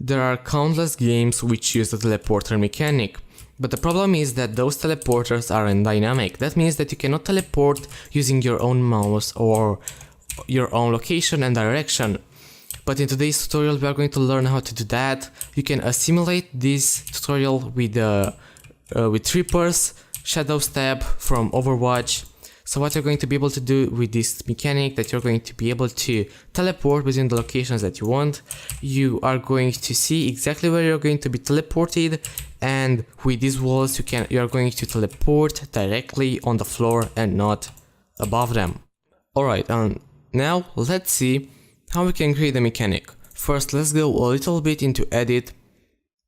There are countless games which use the teleporter mechanic, but the problem is that those teleporters aren't dynamic. That means that you cannot teleport using your own mouse or your own location and direction. But in today's tutorial we are going to learn how to do that. You can assimilate this tutorial with Reaper's Shadow Step from Overwatch. So what you're going to be able to do with this mechanic, that you're going to be able to teleport between the locations that you want. You are going to see exactly where you're going to be teleported, and with these walls you are going to teleport directly on the floor and not above them. Alright, now let's see how we can create the mechanic. First, let's go a little bit into edit,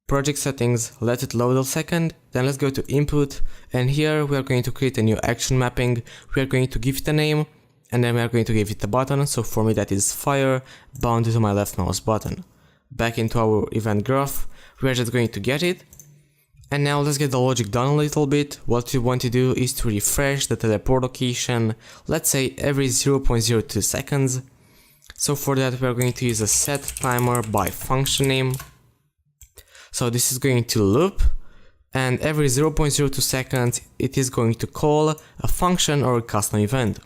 project settings, let it load a second, then let's go to input, and here we are going to create a new action mapping. We are going to give it a name, and then we are going to give it a button. So for me that is fire, bound to my left mouse button. Back into our event graph, we are just going to get it. And now let's get the logic done a little bit. What we want to do is to refresh the teleport location, let's say every 0.02 seconds. So for that we are going to use a set timer by function name. So this is going to loop, and every 0.02 seconds it is going to call a function or a custom event.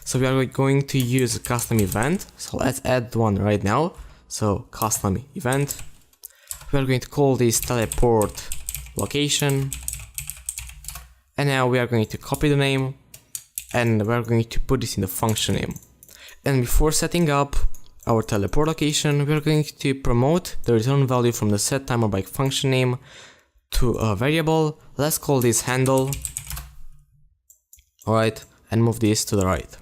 So we are going to use a custom event, so let's add one right now. So custom event, we are going to call this teleport location, and now we are going to copy the name and we are going to put this in the function name. And before setting up our teleport location, we are going to promote the return value from the set timer by function name to a variable. Let's call this handle. Alright, and move this to the right.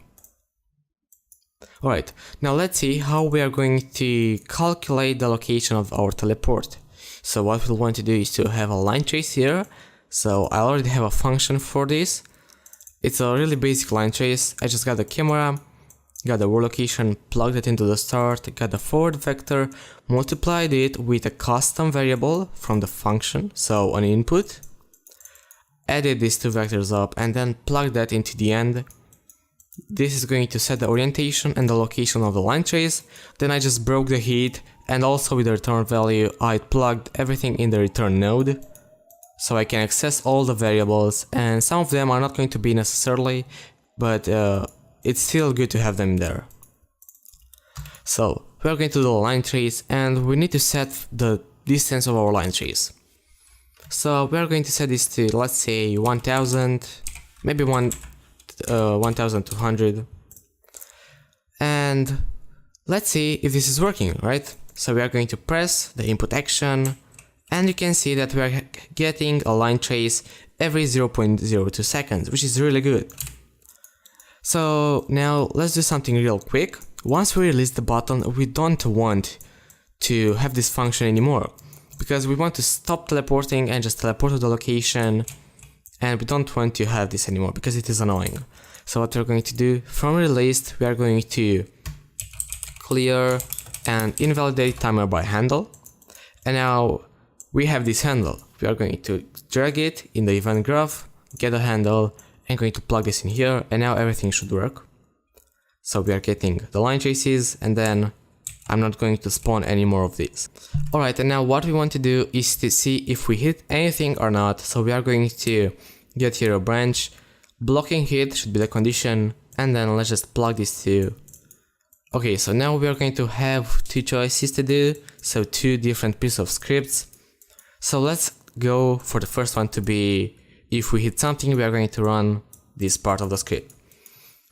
Alright, now let's see how we are going to calculate the location of our teleport. So what we'll want to do is to have a line trace here. So I already have a function for this. It's a really basic line trace. I just got the camera, got the world location, plugged it into the start, got the forward vector, multiplied it with a custom variable from the function, so an input, added these two vectors up, and then plugged that into the end. This is going to set the orientation and the location of the line trace. Then I just broke the heat, and also with the return value I plugged everything in the return node, so I can access all the variables, and some of them are not going to be necessarily, but it's still good to have them there. So we are going to do a line trace, and we need to set the distance of our line trace. So we are going to set this to, let's say, 1000, maybe 1200, and let's see if this is working, right? So we are going to press the input action, and you can see that we are getting a line trace every 0.02 seconds, which is really good. So now let's do something real quick. Once we release the button, we don't want to have this function anymore, because we want to stop teleporting and just teleport to the location, and we don't want to have this anymore because it is annoying. So what we're going to do, from released we are going to clear and invalidate timer by handle, and now we have this handle. We are going to drag it in the event graph, get a handle, and going to plug this in here, and now everything should work. So we are getting the line traces, and then I'm not going to spawn any more of these. Alright, and now what we want to do is to see if we hit anything or not. So we are going to get here a branch, blocking hit should be the condition, and then let's just plug this to. Okay, so now we are going to have two choices to do, so two different pieces of scripts. So let's go for the first one to be, if we hit something, we are going to run this part of the script.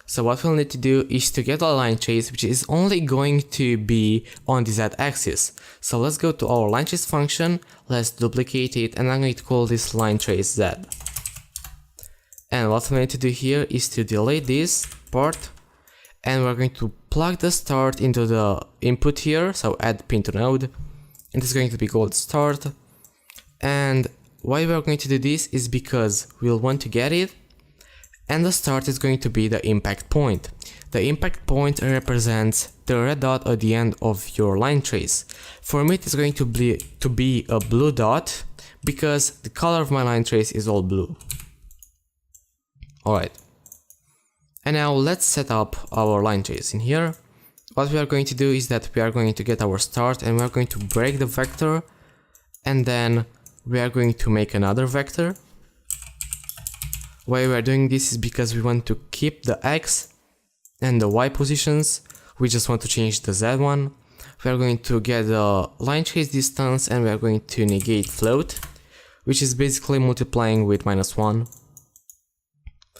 So what we'll need to do is to get a line trace which is only going to be on the z-axis. So let's go to our line trace function, let's duplicate it, and I'm going to call this line trace z. And what we need to do here is to delete this part, and we're going to plug the start into the input here, so add pin to node, and it's going to be called start. And why we're going to do this is because we'll want to get it, and the start is going to be the impact point. The impact point represents the red dot at the end of your line trace. For me it is going to be a blue dot, because the color of my line trace is all blue. Alright, and now let's set up our line trace. In here what we are going to do is that we are going to get our start and we are going to break the vector, and then we are going to make another vector. Why we are doing this is because we want to keep the X and the Y positions. We just want to change the Z one. We are going to get the line trace distance and we are going to negate float, which is basically multiplying with -1.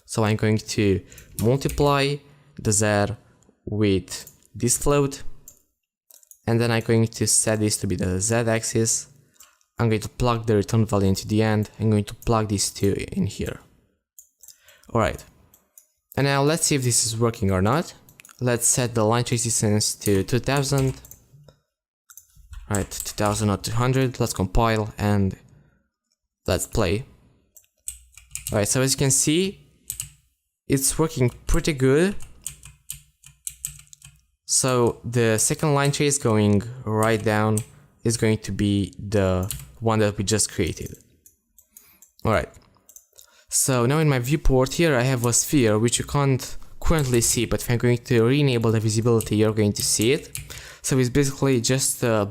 So I'm going to multiply the Z with this float, and then I'm going to set this to be the Z axis. I'm going to plug the return value into the end. I'm going to plug these two in here. Alright, and now let's see if this is working or not. Let's set the line trace distance to 2000. Right, 2000 or 200. Let's compile and let's play. Alright, so as you can see, it's working pretty good. So the second line trace going right down is going to be the one that we just created. Alright, so now in my viewport here I have a sphere which you can't currently see, but if I'm going to re-enable the visibility, you're going to see it. So it's basically just a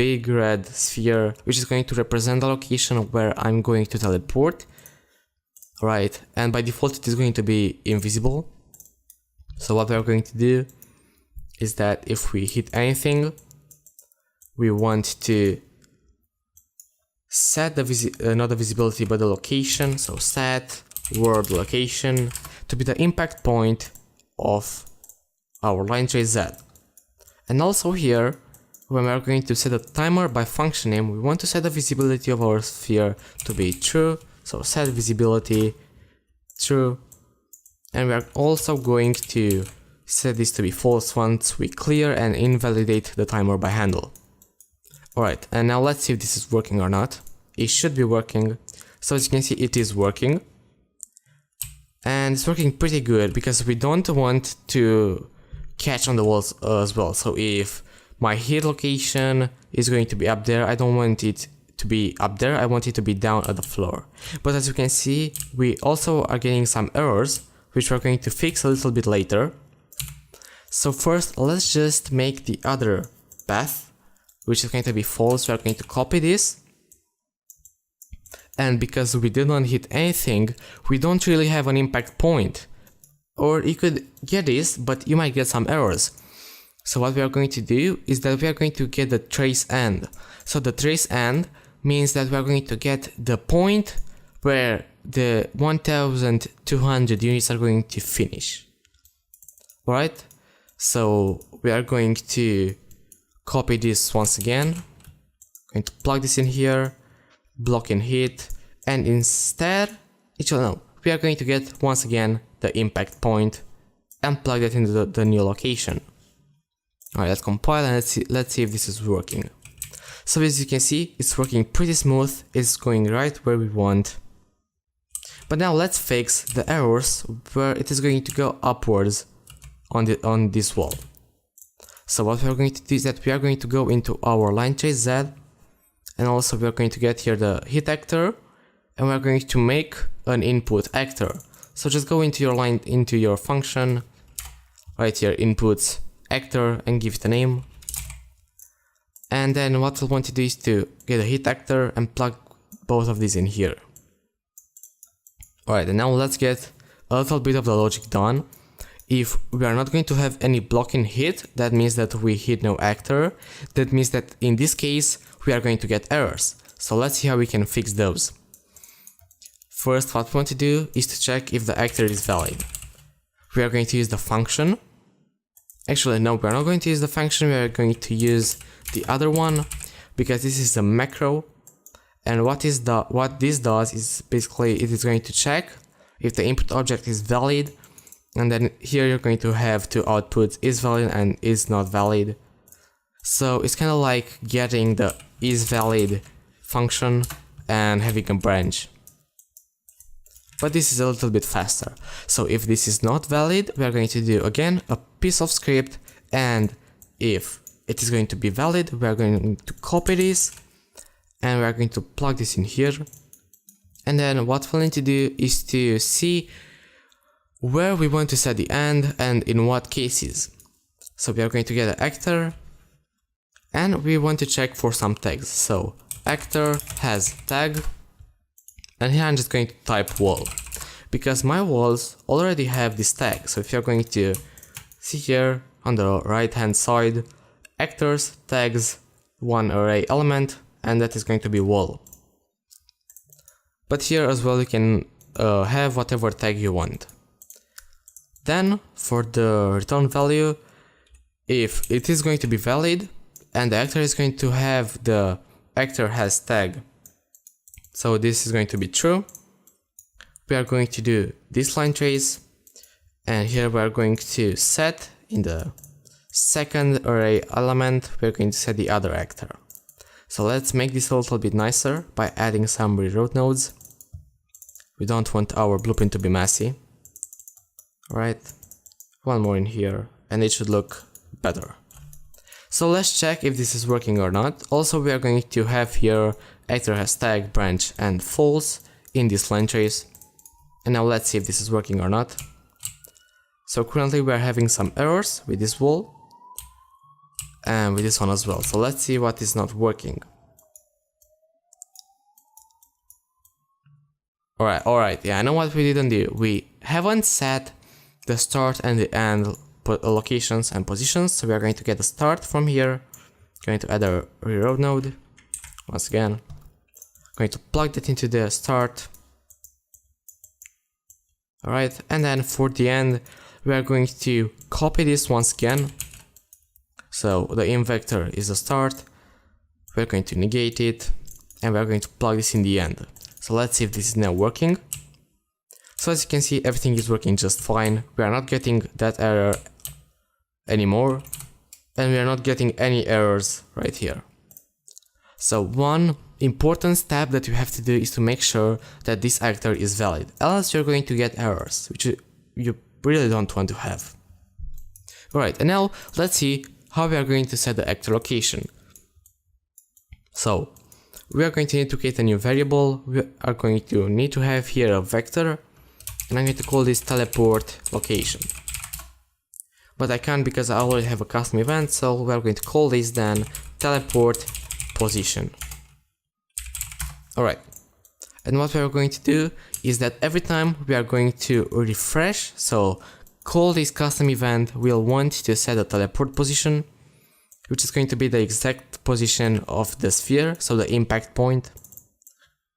big red sphere, which is going to represent the location where I'm going to teleport. Right, and by default it is going to be invisible. So what we're going to do is that if we hit anything, we want to set the not the visibility but the location. So set world location to be the impact point of our line trace Z. And also here, when we're going to set a timer by function name, we want to set the visibility of our sphere to be true. So set visibility true. And we are also going to set this to be false once we clear and invalidate the timer by handle. Alright, and now let's see if this is working or not. It should be working. So as you can see, it is working. And it's working pretty good because we don't want to catch on the walls as well. So if my hit location is going to be up there, I don't want it to be up there, I want it to be down at the floor. But as you can see, we also are getting some errors, which we're going to fix a little bit later. So first, let's just make the other path, which is going to be false. We're going to copy this. And because we did not hit anything, we don't really have an impact point. Or you could get this, but you might get some errors. So what we are going to do is that we are going to get the trace end. So the trace end means that we are going to get the point where the 1200 units are going to finish. Alright, so we are going to copy this once again. Going to plug this in here, block and hit, and instead, we are going to get once again the impact point and plug that into the new location. Alright, let's compile and let's see if this is working. So as you can see, it's working pretty smooth, it's going right where we want. But now let's fix the errors where it is going to go upwards on this wall. So what we are going to do is that we are going to go into our line trace Z, and also we are going to get here the hit actor, and we are going to make an input actor. So just go into your function, right here, inputs actor, and give it a name. And then what we'll want to do is to get a hit actor and plug both of these in here. Alright, and now let's get a little bit of the logic done. If we are not going to have any blocking hit, that means that we hit no actor. That means that in this case, we are going to get errors. So let's see how we can fix those. First, what we want to do is to check if the actor is valid. We are going to use the function. Actually, no, we are not going to use the function, we are going to use the other one, because this is a macro. And what this does is basically it is going to check if the input object is valid, and then here you're going to have two outputs, is valid and is not valid. So it's kind of like getting the is valid function and having a branch. But this is a little bit faster. So if this is not valid, we are going to do again a piece of script, and if it is going to be valid, we are going to copy this and we are going to plug this in here. And then what we'll need to do is to see where we want to set the end and in what cases. So we are going to get an actor and we want to check for some tags. So actor has tag, and here I'm just going to type wall because my walls already have this tag. So if you're going to see here on the right hand side, actors tags one array element, and that is going to be wall. But here as well you can have whatever tag you want. Then for the return value, if it is going to be valid and the actor is going to have the actor has tag, so this is going to be true, we are going to do this line trace, and here we are going to set in the second array element, we're going to set the other actor. So let's make this a little bit nicer by adding some reroute nodes. We don't want our blueprint to be messy. Alright, one more in here and it should look better. So let's check if this is working or not. Also we are going to have here actor has tag, branch and false in this line trace. And now let's see if this is working or not. So currently we are having some errors with this wall and with this one as well. So let's see what is not working. Alright, yeah, I know what we didn't do. We haven't set the start and the end locations and positions, so we are going to get a start from here. Going to add a reroute node. Once again, going to plug that into the start. Alright, and then for the end, we are going to copy this once again. So the in vector is the start. We're going to negate it, and we're going to plug this in the end. So let's see if this is now working. So as you can see, everything is working just fine. We are not getting that error anymore, and we are not getting any errors right here. So one important step that you have to do is to make sure that this actor is valid, else you're going to get errors, which you really don't want to have. Alright, and now let's see how we are going to set the actor location. So we are going to need to create a new variable. We are going to need to have here a vector, and I'm going to call this teleport location. But I can't because I already have a custom event, so we are going to call this then teleport position. Alright, and what we are going to do is that every time we are going to refresh, so call this custom event, we'll want to set a teleport position, which is going to be the exact position of the sphere, so the impact point.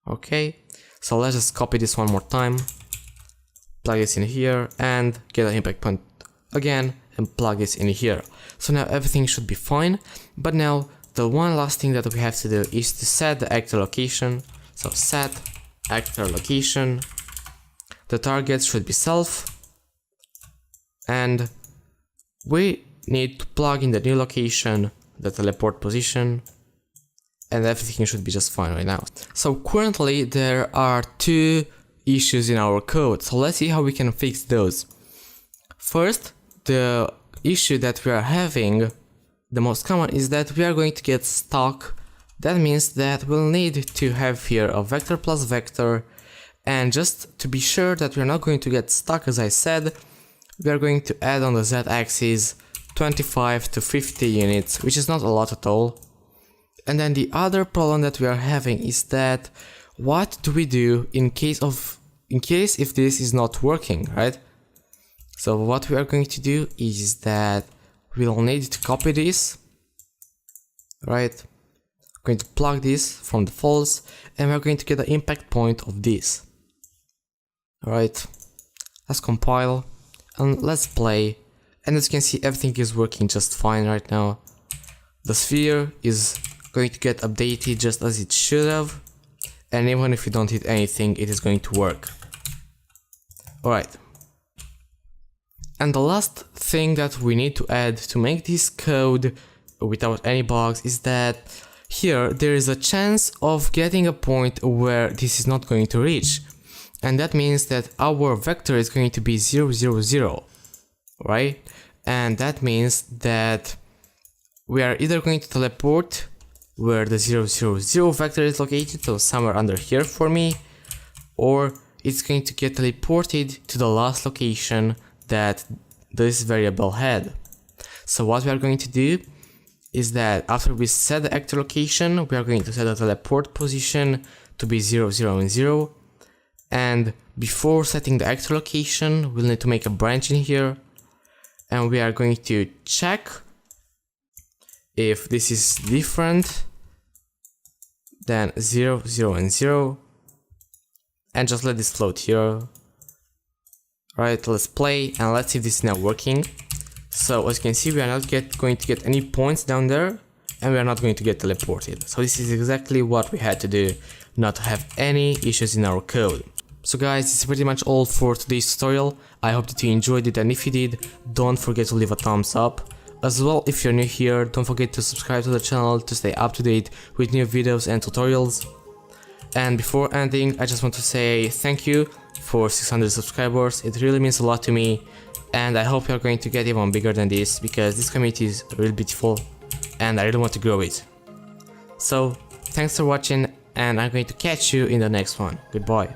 Okay, so let's just copy this one more time, plug this in here, and get an impact point again, and plug this in here. So now everything should be fine, but now the one last thing that we have to do is to set the actor location. So set actor location, the target should be self, and we need to plug in the new location, the teleport position, and everything should be just fine right now. So currently there are two issues in our code, so let's see how we can fix those. First, the issue that we are having, the most common, is that we are going to get stuck. That means that we'll need to have here a vector plus vector, and just to be sure that we're not going to get stuck, as I said, we are going to add on the z-axis 25 to 50 units, which is not a lot at all. And then the other problem that we are having is that what do we do in case if this is not working, right? So what we are going to do is that we'll need to copy this, right? We're going to plug this from the false, and we're going to get the impact point of this. Alright, let's compile and let's play, and as you can see, everything is working just fine right now. The sphere is going to get updated just as it should have, and even if you don't hit anything, it is going to work. Alright, and the last thing that we need to add to make this code without any bugs is that here there is a chance of getting a point where this is not going to reach, and that means that our vector is going to be 0, 0, 0, right? And that means that we are either going to teleport where the 0, 0, 0 vector is located, so somewhere under here for me, or it's going to get teleported to the last location that this variable had. So what we are going to do is that after we set the actor location, we are going to set the teleport position to be 0, 0, and 0. And before setting the actor location, we'll need to make a branch in here. And we are going to check if this is different than 0, 0, and 0. And just let this float here. Alright, let's play and let's see if this is now working. So as you can see, we are not going to get any points down there, and we are not going to get teleported. So this is exactly what we had to do, not to have any issues in our code. So guys, this is pretty much all for today's tutorial. I hope that you enjoyed it, and if you did, don't forget to leave a thumbs up. As well, if you're new here, don't forget to subscribe to the channel to stay up to date with new videos and tutorials. And before ending, I just want to say thank you for 600 subscribers. It really means a lot to me. And I hope you're going to get even bigger than this, because this community is really beautiful and I really want to grow it. So, thanks for watching, and I'm going to catch you in the next one. Goodbye.